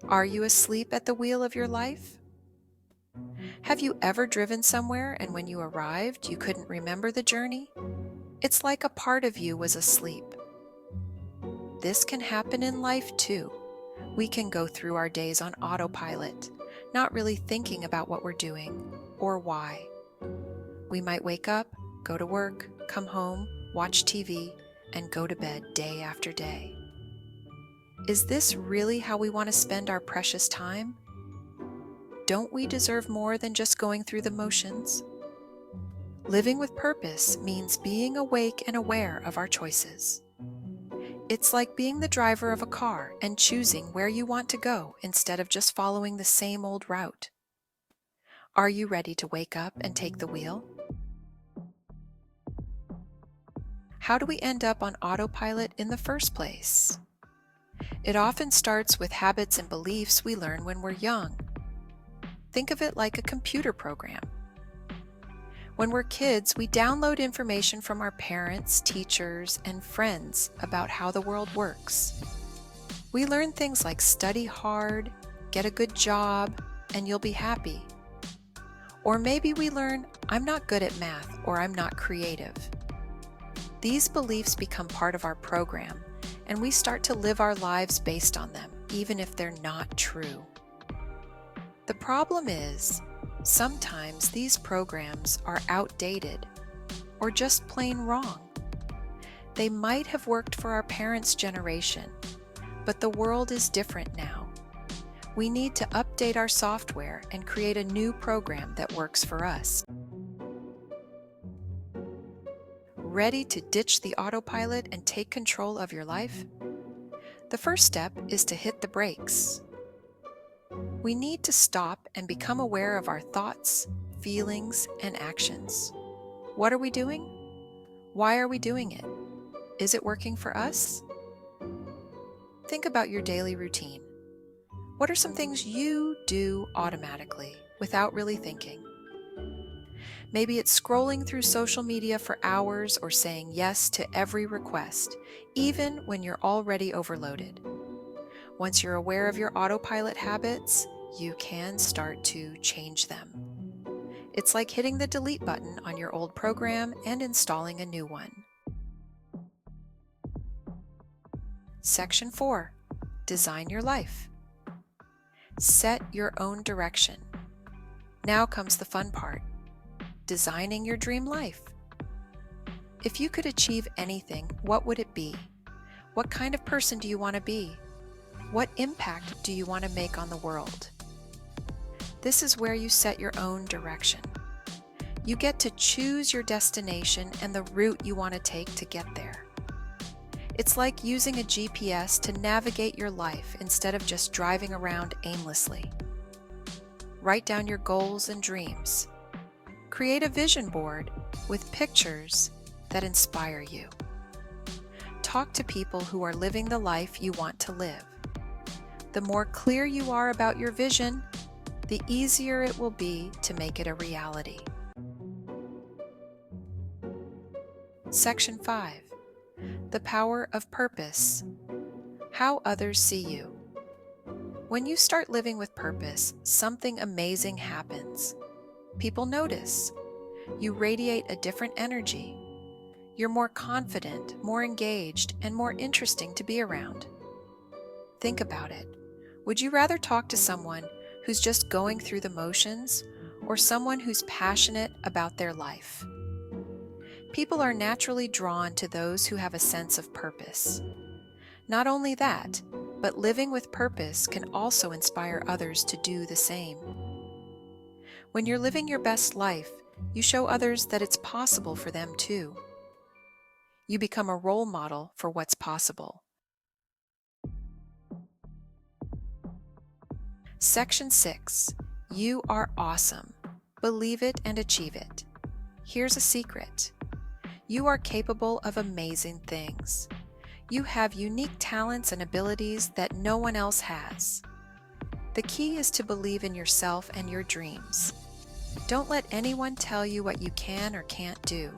Are you asleep at the wheel of your life? Have you ever driven somewhere and when you arrived, you couldn't remember the journey? It's like a part of you was asleep. This can happen in life too. We can go through our days on autopilot, not really thinking about what we're doing or why. We might wake up, go to work, come home, watch TV, and go to bed day after day. Is this really how we want to spend our precious time? Don't we deserve more than just going through the motions? Living with purpose means being awake and aware of our choices. It's like being the driver of a car and choosing where you want to go instead of just following the same old route. Are you ready to wake up and take the wheel? How do we end up on autopilot in the first place? It often starts with habits and beliefs we learn when we're young. Think of it like a computer program. When we're kids, we download information from our parents, teachers, and friends about how the world works. We learn things like study hard, get a good job, and you'll be happy. Or maybe we learn, I'm not good at math or I'm not creative. These beliefs become part of our program, and we start to live our lives based on them, even if they're not true. The problem is, sometimes these programs are outdated or just plain wrong. They might have worked for our parents' generation, but the world is different now. We need to update our software and create a new program that works for us. Ready to ditch the autopilot and take control of your life? The first step is to hit the brakes. We need to stop and become aware of our thoughts, feelings, and actions. What are we doing? Why are we doing it? Is it working for us? Think about your daily routine. What are some things you do automatically without really thinking? Maybe it's scrolling through social media for hours or saying yes to every request, even when you're already overloaded. Once you're aware of your autopilot habits, you can start to change them. It's like hitting the delete button on your old program and installing a new one. Section 4. Design your life. Set your own direction. Now comes the fun part. Designing your dream life. If you could achieve anything, what would it be? What kind of person do you want to be? What impact do you want to make on the world? This is where you set your own direction. You get to choose your destination and the route you want to take to get there. It's like using a GPS to navigate your life instead of just driving around aimlessly. Write down your goals and dreams. Create a vision board with pictures that inspire you. Talk to people who are living the life you want to live. The more clear you are about your vision, the easier it will be to make it a reality. Section 5. The power of purpose. How others see you. When you start living with purpose, something amazing happens. People notice. You radiate a different energy. You're more confident, more engaged, and more interesting to be around. Think about it. Would you rather talk to someone who's just going through the motions or someone who's passionate about their life? People are naturally drawn to those who have a sense of purpose. Not only that, but living with purpose can also inspire others to do the same. When you're living your best life, you show others that it's possible for them too. You become a role model for what's possible. Section 6. You are awesome. Believe it and achieve it. Here's a secret. You are capable of amazing things. You have unique talents and abilities that no one else has. The key is to believe in yourself and your dreams. Don't let anyone tell you what you can or can't do.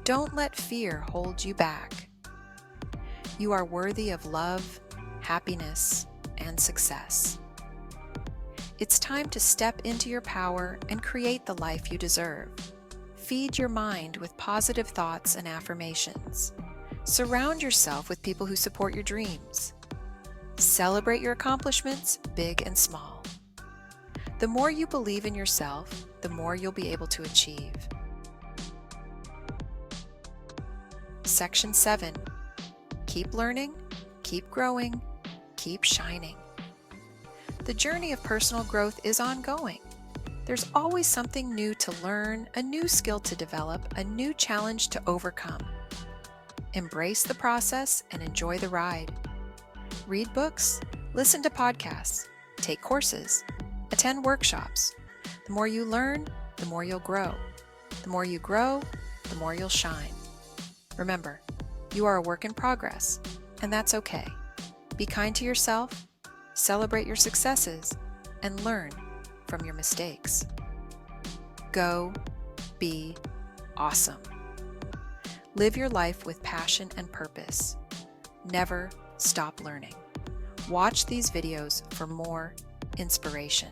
Don't let fear hold you back. You are worthy of love, happiness, and success. It's time to step into your power and create the life you deserve. Feed your mind with positive thoughts and affirmations. Surround yourself with people who support your dreams. Celebrate your accomplishments, big and small. The more you believe in yourself, the more you'll be able to achieve. Section 7. Keep learning, keep growing, keep shining. The journey of personal growth is ongoing. There's always something new to learn, a new skill to develop, a new challenge to overcome. Embrace the process and enjoy the ride. Read books, listen to podcasts, take courses, attend workshops. The more you learn, the more you'll grow. The more you grow, the more you'll shine. Remember, you are a work in progress, and that's okay. Be kind to yourself, celebrate your successes, and learn from your mistakes. Go be awesome. Live your life with passion and purpose. Never stop learning. Watch these videos for more inspiration.